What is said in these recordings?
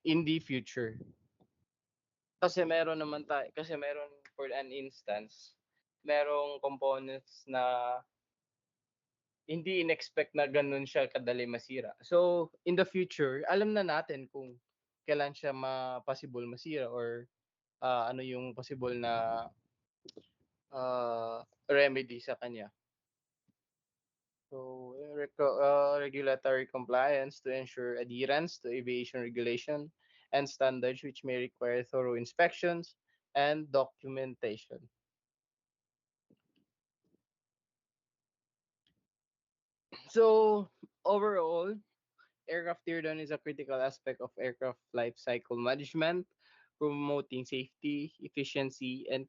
in the future. Kasi meron for an instance, merong components na hindi in-expect na gano'n siya kadali masira. So, in the future, alam na natin kung kailan siya possible masira or, ano yung possible na, remedy sa kanya. So, regulatory compliance to ensure adherence to aviation regulation and standards which may require thorough inspections and documentation. So, overall, aircraft teardown is a critical aspect of aircraft life cycle management, promoting safety, efficiency, and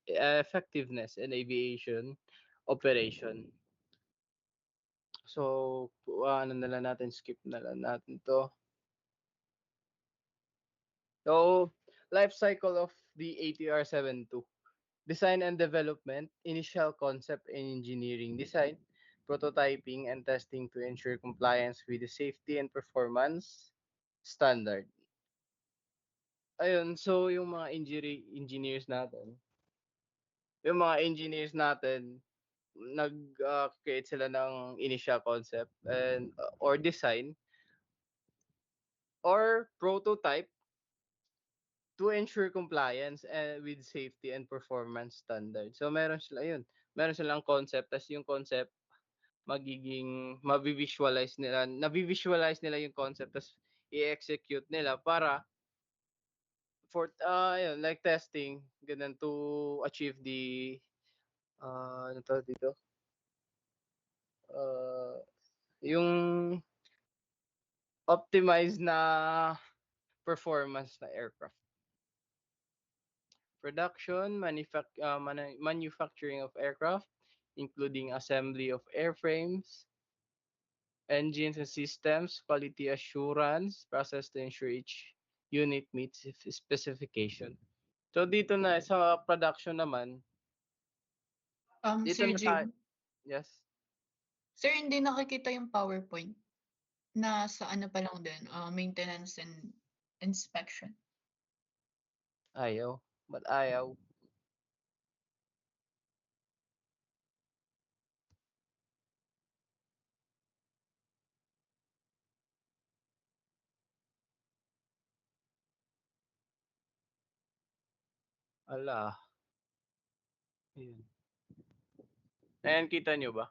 effectiveness in aviation operation. So, ano na lang natin, skip na lang natin to. So, life cycle of the ATR 72. Design and development, initial concept and engineering design, prototyping and testing to ensure compliance with the safety and performance standard. Ayun, so yung mga engineers natin, create sila ng initial concept and or design or prototype to ensure compliance with safety and performance standards. So meron silang concept, tas yung concept magiging navi-visualize nila yung concept tas i-execute nila para for ayun like testing ganun to achieve the ano tawag dito? Uh, yung optimized na performance na aircraft. Production, manufacturing of aircraft, including assembly of airframes, engines and systems, quality assurance, process to ensure each unit meets specification. So dito na sa production naman, dito Sir na tayo, Jim, yes, sir, hindi nakikita yung PowerPoint na sa ano pa lang din, maintenance and inspection. ayaw, but ayaw, ala, ayun. Ayan, kita nyo ba?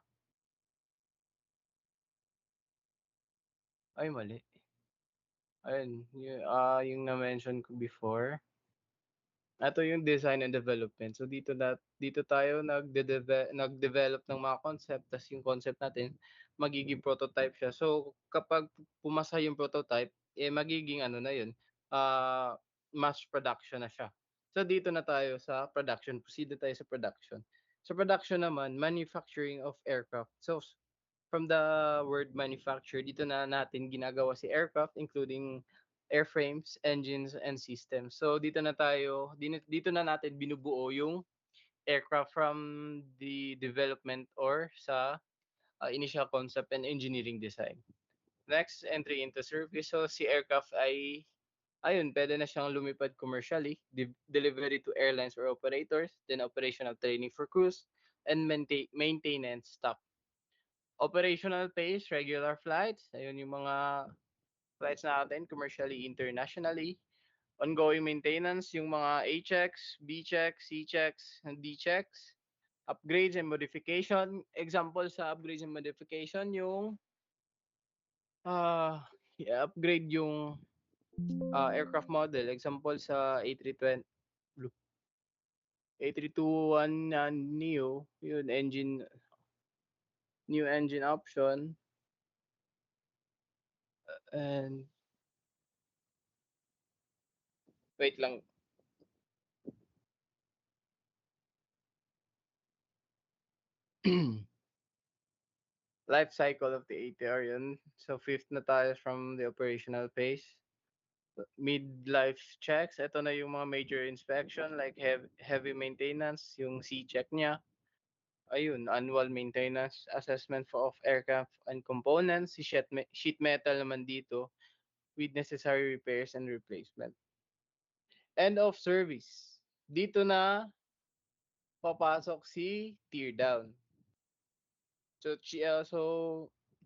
Ay, mali. Ayun, yung na-mention ko before. Ito yung design and development. So dito tayo nag-develop ng mga concept, tas yung concept natin magiging prototype siya. So kapag pumasa yung prototype, magiging ano na yun, mass production na siya. So dito na tayo sa production. Proceed na tayo sa production. Sa production naman, manufacturing of aircraft. So from the word manufacture, dito na natin ginagawa si aircraft including airframes, engines, and systems. So dito na natin binubuo yung aircraft from the development or sa initial concept and engineering design. Next, entry into service. So si aircraft ayun, pwede na siyang lumipad commercially, delivery to airlines or operators, then operational training for crews, and maintenance staff. Operational phase, regular flights, ayun yung mga flights natin commercially, internationally. Ongoing maintenance, yung mga A-checks, B-checks, C-checks, and D-checks. Upgrades and modification. Example sa upgrades and modification, yung upgrade yung aircraft model. Example sa A321 na Neo, yun, new engine option, and wait lang. Life cycle of the ATR yun. So fifth na tayo from the operational phase. Mid-life checks, ito na yung mga major inspection like heavy maintenance, yung C-check niya. Ayun, annual maintenance assessment of aircraft and components. Si sheet metal naman dito, with necessary repairs and replacement. End of service. Dito na papasok si tear down. So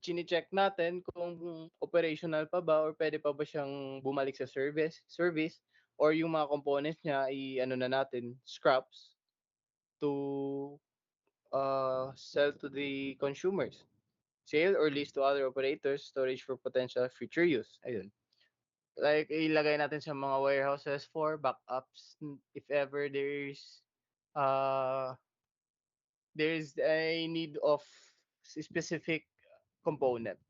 chine-check natin kung operational pa ba or puwede pa ba siyang bumalik sa service or yung mga components niya i-ano na natin, scraps to, sell to the consumers. Sale or lease to other operators, storage for potential future use, ayun. Like ilagay natin sa mga warehouses for backups if ever uh, there's a need of specific component.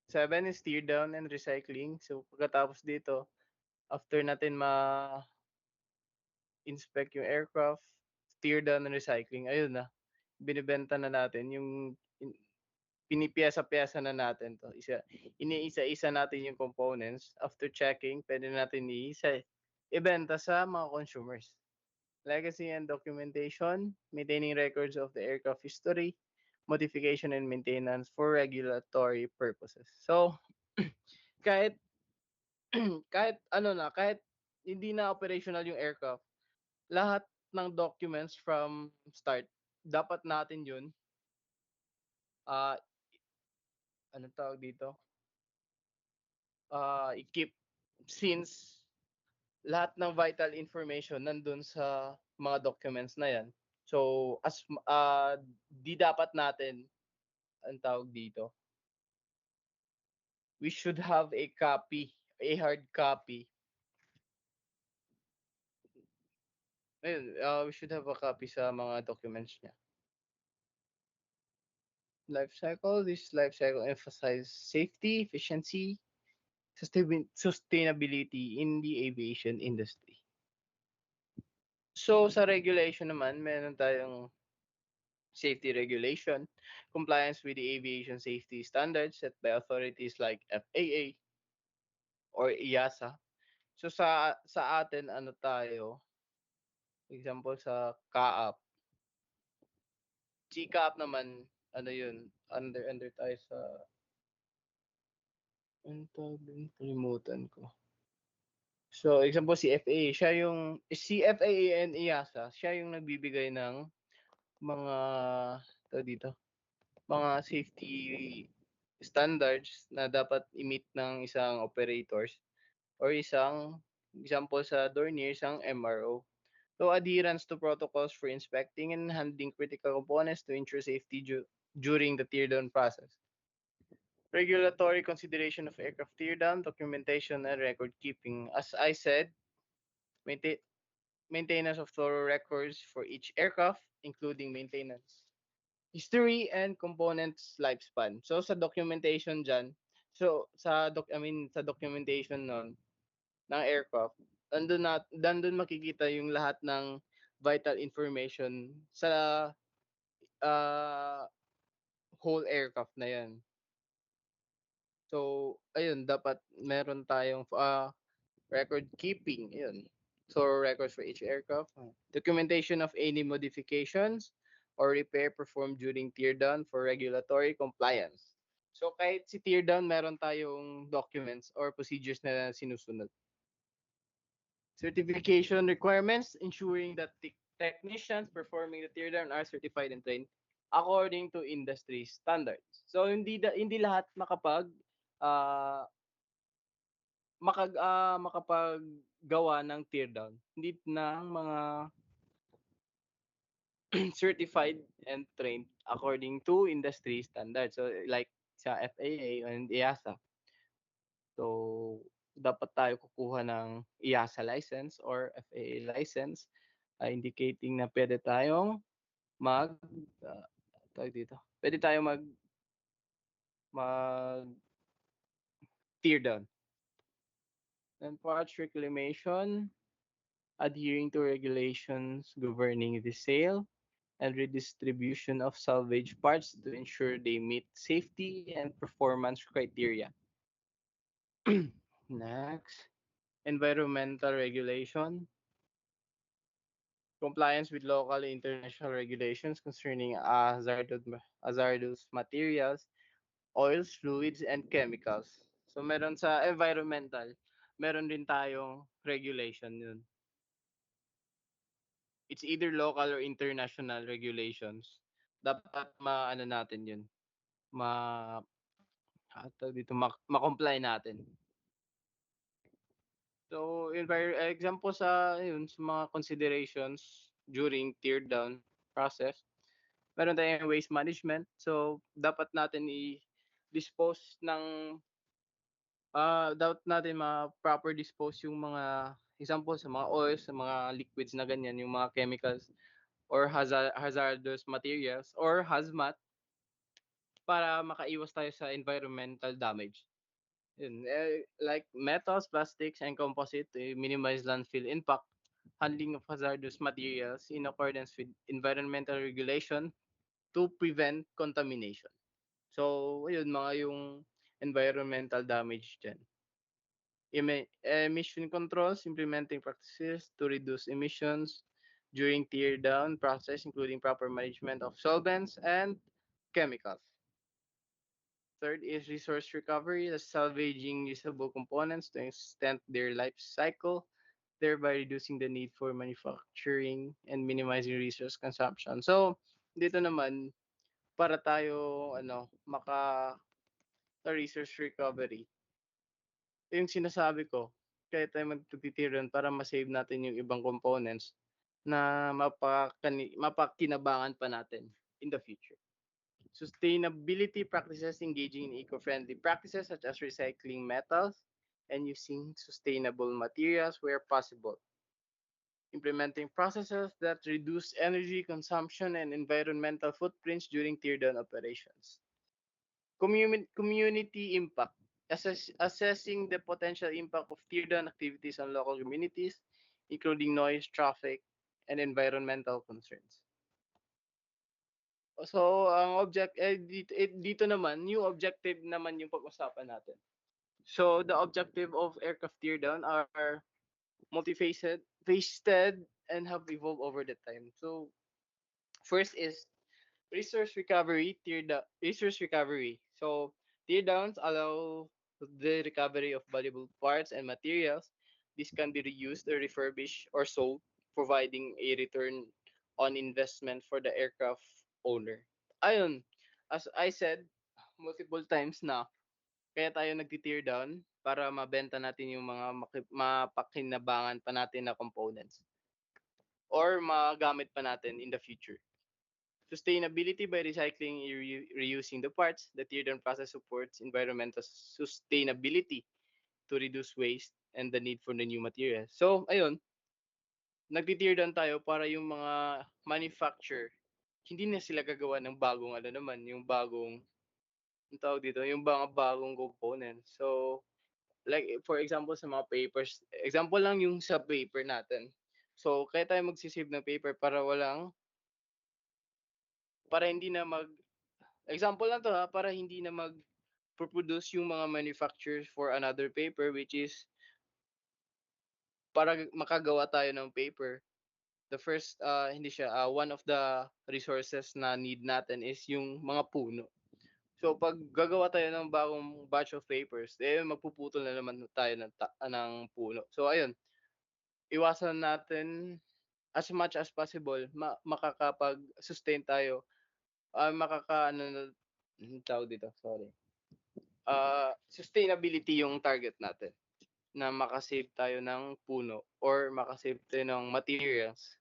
7 is tear down and recycling. So pagkatapos dito, after natin ma-inspect yung aircraft, tear down and recycling, ayun na, binebenta na natin yung pinipiyesa-piyesa na natin 'to. Iniisa-isa natin yung components. After checking, puwede natin ibenta sa mga consumers. Legacy and documentation, maintaining records of the aircraft history, modification and maintenance for regulatory purposes. So, kahit kahit hindi na operational yung aircraft, lahat ng documents from start, dapat natin yun, ah, anong tawag dito, i-keep since lahat ng vital information nandun sa mga documents na yan. So, 'di dapat natin, anong tawag dito, we should have a copy, a hard copy. Ayun, we should have a copy sa mga documents niya. Life cycle, this life cycle emphasize safety, efficiency, sustainability in the aviation industry. So, sa regulation naman, meron tayong safety regulation, compliance with the aviation safety standards set by authorities like FAA or EASA. So sa atin ano tayo, example sa CAAP. GCAP naman ano yun, under tayo sa anong tawag dun, kalimutan ko. So example si FAA, si FAA and EASA, siya yung nagbibigay ng mga tawag dito, mga safety standards na dapat i-meet ng isang operators or isang example sa Dornier, isang MRO. So adherence to protocols for inspecting and handling critical components to ensure safety during the teardown process. Regulatory consideration of aircraft teardown, documentation, and record keeping. As I said, maintain, maintenance of thorough records for each aircraft, including maintenance history and components lifespan. So sa documentation diyan, sa documentation nun ng aircraft, nandun makikita yung lahat ng vital information sa uh, whole aircraft na 'yan. So ayun, dapat meron tayong record keeping, ayun. Thorough records for each aircraft. Documentation of any modifications or repair performed during teardown for regulatory compliance. So kahit si teardown meron tayong documents or procedures na sinusunod. Certification requirements, ensuring that technicians performing the teardown are certified and trained according to industry standards. So hindi lahat ah, makapaggawa ng teardown. Hindi ng mga certified and trained according to industry standards. So like sa FAA and EASA. So dapat tayo kukuha ng EASA license or FAA license, indicating na puwede tayong mag tawag dito, puwede tayong mag tear down. And parts reclamation, adhering to regulations governing the sale and redistribution of salvage parts to ensure they meet safety and performance criteria. Next, environmental regulation, compliance with local and international regulations concerning hazardous materials, oils, fluids, and chemicals. So meron sa environmental, meron din tayong regulation yun. It's either local or international regulations. Dapat maano natin yun, ma tawag dito, ma-comply natin. So, example sa yun, sa mga considerations during tear down process, meron tayong waste management. So, dapat natin i-dispose ng, dapat natin proper dispose yung mga example sa mga oils, sa mga liquids na ganyan, yung mga chemicals or hazardous materials or hazmat para makaiwas tayo sa environmental damage. Yun, like metals, plastics, and composite to minimize landfill impact, handling of hazardous materials in accordance with environmental regulation to prevent contamination. So, ayun, mga yung environmental damage dyan. Emission controls, implementing practices to reduce emissions during tear down process, including proper management of solvents and chemicals. Third is resource recovery, the salvaging usable components to extend their life cycle, thereby reducing the need for manufacturing and minimizing resource consumption. So, dito naman, para tayo sa resource recovery, yung sinasabi ko, kaya tayo magtitirian para ma-save natin yung ibang components na mapakinabangan pa natin in the future. Sustainability practices engaging in eco-friendly practices such as recycling metals and using sustainable materials where possible. Implementing processes that reduce energy consumption and environmental footprints during teardown operations. Community impact. Assessing the potential impact of teardown activities on local communities, including noise, traffic, and environmental concerns. So, ang dito naman, new objective naman yung pag-usapan natin. So, the objective of aircraft teardown are multifaceted, and have evolved over the time. So, first is resource recovery. So, teardowns allow the recovery of valuable parts and materials. This can be reused or refurbished or sold, providing a return on investment for the aircraft owner. Ayun, as I said multiple times na, kaya tayo nagti-tear down para mabenta natin yung mga mapakinabangan pa natin na components or magamit pa natin in the future. Sustainability by recycling and reusing the parts. The tear down process supports environmental sustainability to reduce waste and the need for the new materials. So, ayun, nagti-tear down tayo para yung mga manufacturer, hindi na sila gagawa ng bagong yung bagong, ang tawag dito, yung mga bagong components. So, like for example sa mga papers, example lang yung sa paper natin. So, kaya tayo magsisave ng paper para hindi na example lang to ha, para hindi na produce yung mga manufacturers for another paper, which is para makagawa tayo ng paper. The first, hindi siya, one of the resources na need natin is yung mga puno. So pag gagawa tayo ng bagong batch of papers, magpuputol na naman tayo ng puno. So ayun, iwasan natin as much as possible, makakapag-sustain tayo, tawag dito, sorry. Sustainability yung target natin, na makasave tayo ng puno or makasave tayo ng materials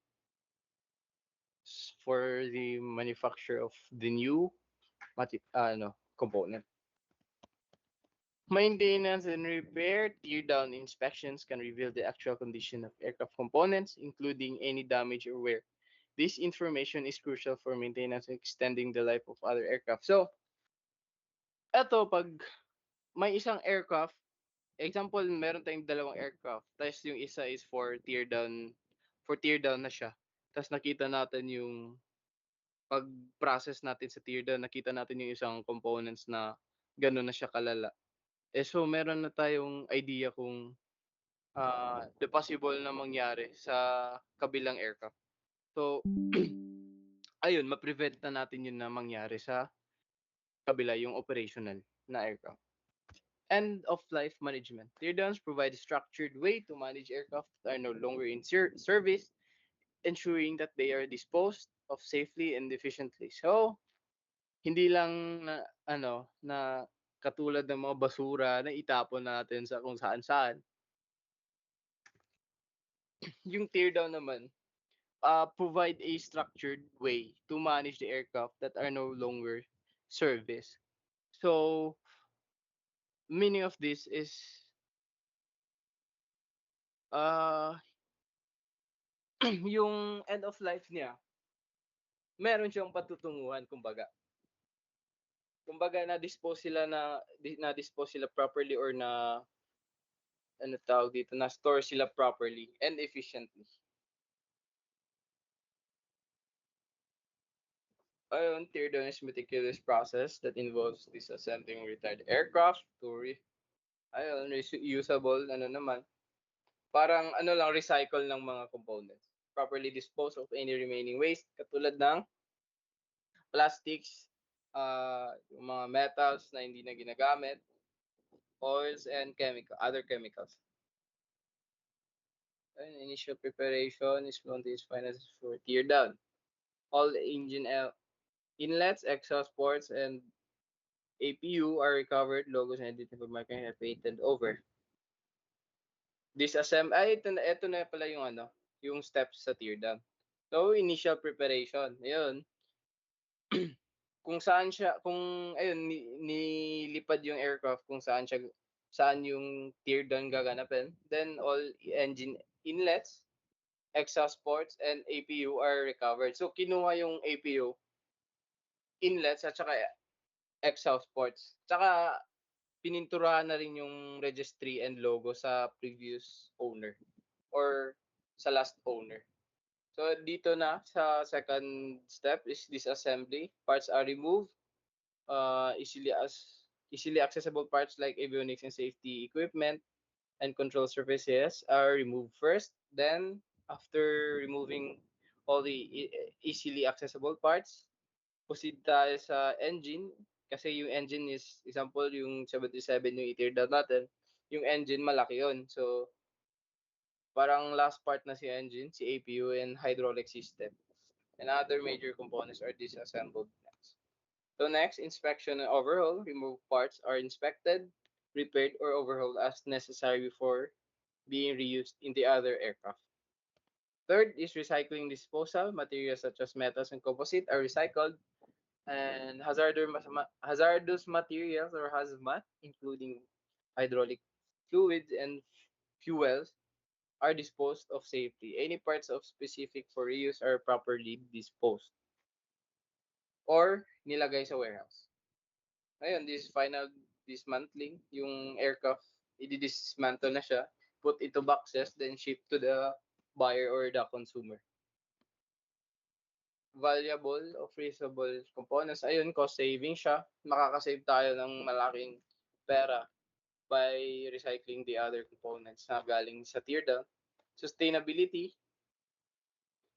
for the manufacture of the new component. Maintenance and repair, tear down inspections can reveal the actual condition of aircraft components, including any damage or wear. This information is crucial for maintenance and extending the life of other aircraft. So, eto, pag may isang aircraft, example, meron tayong dalawang aircraft, tapos yung isa is for tear down na siya. Tapos nakita natin yung pag-process natin sa tear down, nakita natin yung isang components na gano'n na siya kalala. So meron na tayong idea kung the possible na mangyari sa kabilang aircraft. So, ayun, ma-prevent na natin yun na mangyari sa kabila, yung operational na aircraft. End of life management. Teardowns provide a structured way to manage aircraft that are no longer in service, ensuring that they are disposed of safely and efficiently. So, hindi lang na na katulad ng mga basura na itapon natin sa kung saan-saan. Yung teardown naman, provide a structured way to manage the aircraft that are no longer service. So, meaning of this is uh yung end of life niya, meron siyang patutunguhan kumbaga. Kumbaga na-dispose sila properly or na ano tawag dito, na-store sila properly and efficiently. Ayun, tear down is meticulous process that involves disassembling retired aircraft to usable ano naman, parang ano lang recycle ng mga components. Properly dispose of any remaining waste katulad ng plastics, yung mga metals na hindi na ginagamit, oils and other chemicals. Ayun, initial preparation is one is financed for tear down. All engine inlets, exhaust ports, and APU are recovered, logos and identified marking are painted over. Ito na pala yung yung steps sa tear down. So, initial preparation. Ayun. Kung ayun, nilipad yung aircraft kung saan yung tear down gaganapin. Then, all engine inlets, exhaust ports, and APU are recovered. So, kinuha yung APU, inlets, at saka exhaust ports. Tsaka, pininturahan na rin yung registry and logo sa previous owner or sa last owner. So dito na sa second step is disassembly. Parts are removed. Easily accessible parts like avionics and safety equipment and control surfaces are removed first. Then after removing all the easily accessible parts, proceed tayo sa engine. Kasi yung engine is, example, yung 77 yung i-tear down natin, yung engine malaki yun. So, parang last part na si engine, si APU and hydraulic system. And other major components are disassembled next. So next, inspection and overhaul. Removed parts are inspected, repaired, or overhauled as necessary before being reused in the other aircraft. Third is recycling disposal. Materials such as metals and composite are recycled, and hazardous materials or hazmat, including hydraulic fluids and fuels, are disposed of safely. Any parts of specific for reuse are properly disposed or nilagay sa warehouse. Ngayon, this final dismantling, yung aircraft, i-dismantle na siya, put into boxes, then ship to the buyer or the consumer. Valuable o freezable components, ayun, cost saving siya. Makakasave tayo ng malaking pera by recycling the other components na galing sa teardown. Sustainability,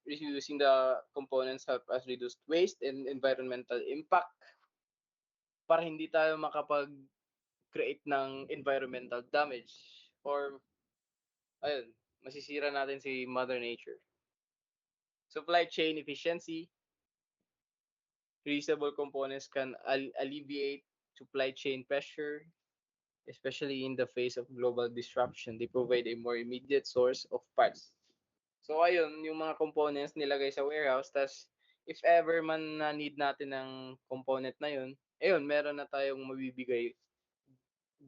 reusing the components help us reduce waste and environmental impact para hindi tayo makapag-create ng environmental damage or ayun, masisira natin si Mother Nature. Supply chain efficiency, reusable components can alleviate supply chain pressure, especially in the face of global disruption. They provide a more immediate source of parts. So ayun, yung mga components nilagay sa warehouse, tas if ever man na need natin ng component na yun, ayun, meron na tayong mabibigay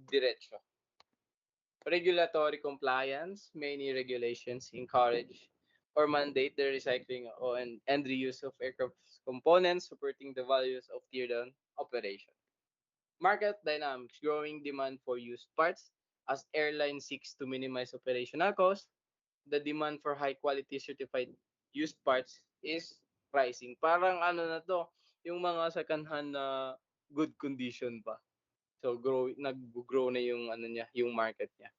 diretso. Regulatory compliance, many regulations encourage or mandate the recycling and reuse of aircraft components, supporting the values of teardown operation. Market dynamics, growing demand for used parts as airline seeks to minimize operational costs. The demand for high quality certified used parts is rising. Parang ano na to, yung mga second hand na good condition pa. So nag-grow na yung ano niya, yung market niya.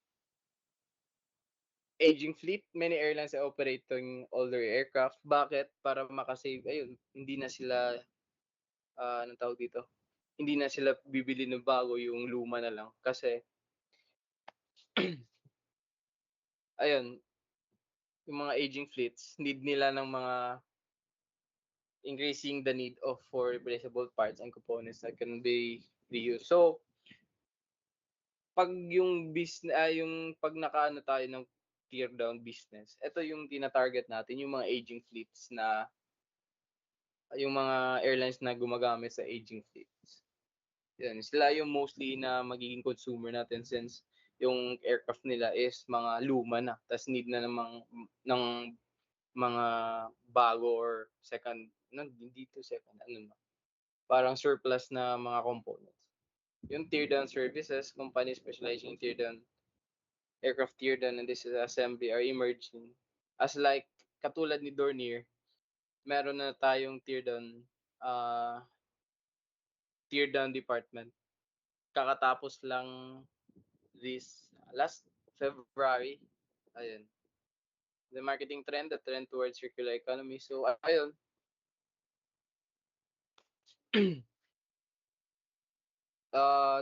Aging fleet, many airlines are operating older aircraft. Bakit? Para makasave, ayun, hindi na sila anong tawag dito? Hindi na sila bibili ng bago, yung luma na lang kasi Ayun, yung mga aging fleets, need nila ng mga increasing the need of for replaceable parts and components that can be reused. So, 'pag yung 'pag nakaano tayo ng tear down business, eto yung tina-target natin, yung mga aging fleets na yung mga airlines na gumagamit sa aging fleets. 'Yan, sila yung mostly na magiging consumer natin since yung aircraft nila is mga luma na ta's need na namang ng mga bago or second hindi 'to second, ano na, parang surplus na mga components. Yung tear down services, companies specializing in tear down aircraft tear down and disassembly are emerging as like katulad ni Dornier, meron na tayong tear down department. Kakatapos lang last February, ayun, the marketing trend, the trend towards circular economy. So ayun,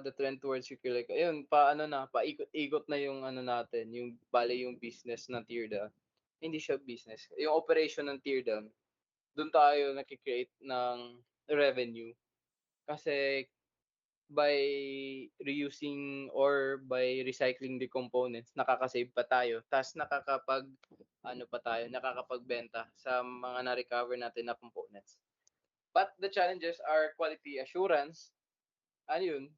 the trend towards circular ayun paano na, paikot-ikot na yung ano natin, yung bale yung business ng tear down. Hindi siya business, yung operation ng tear down, dun tayo nagke-create ng revenue. Kasi by reusing or by recycling the components, nakaka-save pa tayo ta's nakakapag-ano pa tayo, nakakapagbenta sa mga na-recover natin na components. But the challenges are quality assurance, ano yun,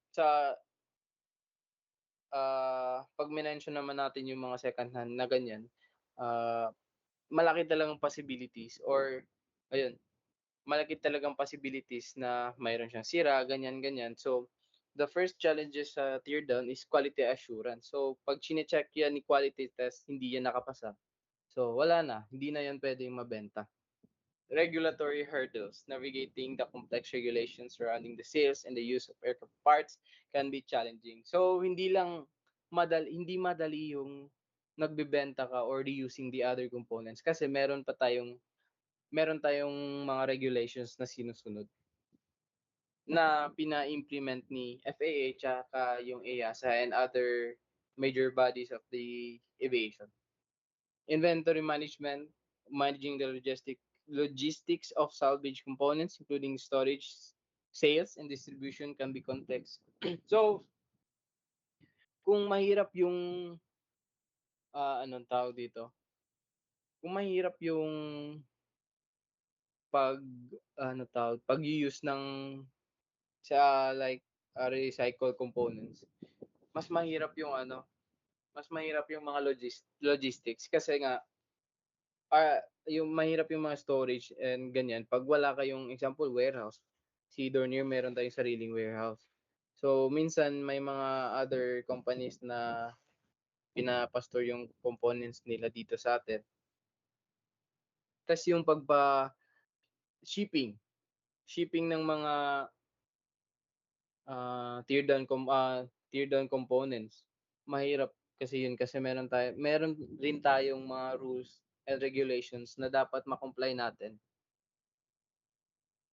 'pag minention naman natin yung mga second hand na ganyan, ah, malaki talagang possibilities or ayun, malaki talagang possibilities na mayro'n siyang sira, ganyan, ganyan. So, the first challenges sa tear down is quality assurance. So, 'pag chine-check 'yan ni quality test, hindi 'yan nakapasa, so wala na, hindi na 'yan puwedeng mabenta. Regulatory hurdles. Navigating the complex regulations surrounding the sales and the use of aircraft parts can be challenging. So, hindi madali yung nagbebenta ka or reusing the other components kasi meron tayong mga regulations na sinusunod na pina-implement ni FAA tsaka yung EASA and other major bodies of the aviation. Inventory management, managing the logistics of salvage components including storage, sales, and distribution can be complex. So, kung mahirap yung, anong tawag dito, kung mahirap yung pag pag-u-use ng like, recycled components, mas mahirap yung ano, mas mahirap yung mga logistics kasi nga, yung mahirap yung mga storage and ganyan 'pag wala kayong example warehouse. Si Dornier meron tayong sariling warehouse. So, minsan may mga other companies na pinapa-store yung components nila dito sa'tin. Tas yung shipping, shipping ng mga, tear down components, mahirap kasi yun kasi meron rin tayong mga rules and regulations na dapat ma-comply natin.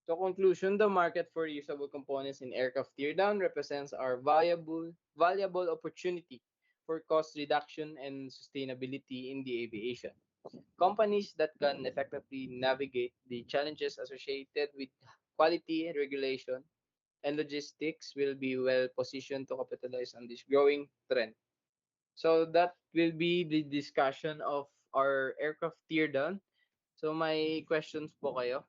So conclusion, the market for reusable components in aircraft teardown represents our valuable opportunity for cost reduction and sustainability in the aviation. Companies that can effectively navigate the challenges associated with quality and regulation and logistics will be well positioned to capitalize on this growing trend. So that will be the discussion of our aircraft teardown. So may questions po kayo?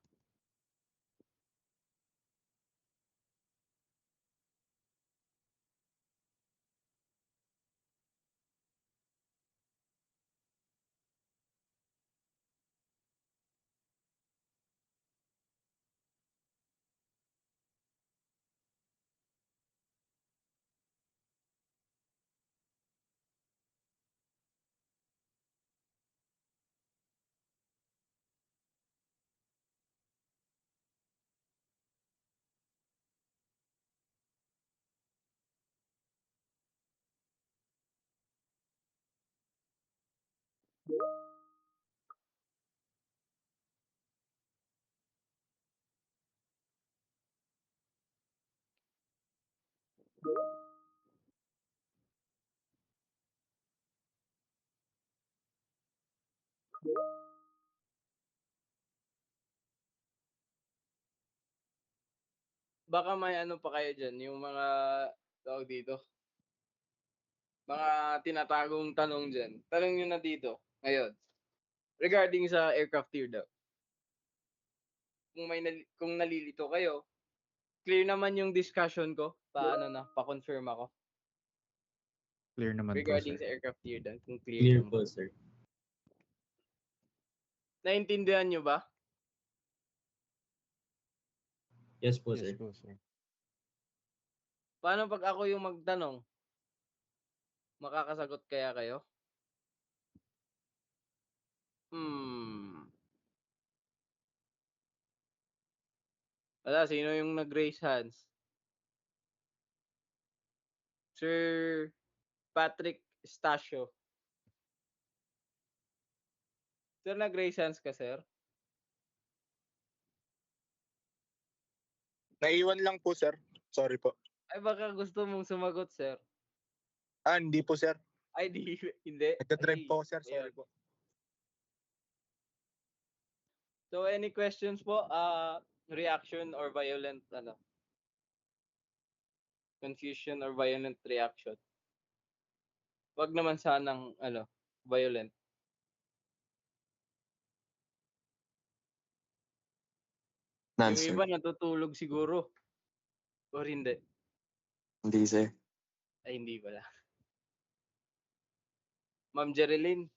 baka may ano pa kayo diyan, yung mga tawag dito, mga tinatagong tanong diyan. Tanong niyo na dito ngayon regarding sa aircraft tear down. Kung nalilito kayo, clear naman yung discussion ko, pa-confirm ako Clear naman po, regarding sir. sa aircraft tear down, kung clear Clear naman. po, sir. Naintindihan niyo ba? Yes po, Yes sir. po, sir. Paano 'pag ako yung magtanong? Makakasagot kaya kayo? Wala, sino yung nag-raise hands? Sir Patrick Estacio. Sir, nag-raise hands ka, sir? Naiwan lang po, sir. Sorry po. Ay, baka gusto mong sumagot, sir. Hindi po, sir. Ay, hindi. Nagdadrive Ay, po, sir. Sorry ayun. po. So, any questions po? Reaction or violent, confusion or violent reaction? Wag naman sanang, violent. None, Yung sir. iba natutulog siguro. Or hindi. Hindi, sir. Ay, hindi pala. Ma'am Jerilyn.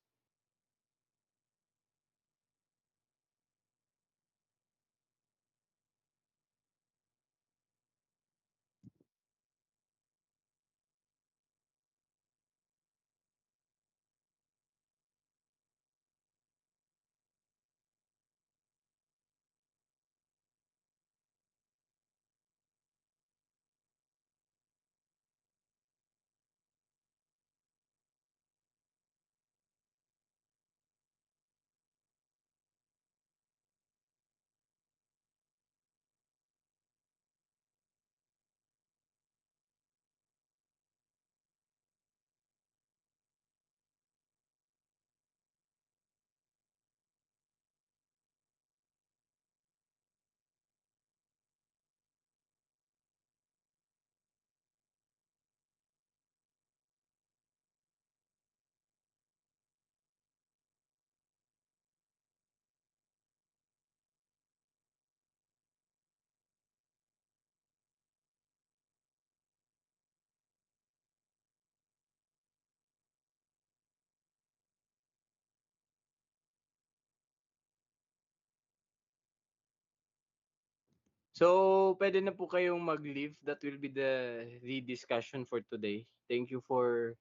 So, pwede na po kayong mag-leave. That will be the discussion for today. Thank you for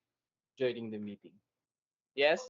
joining the meeting. Yes?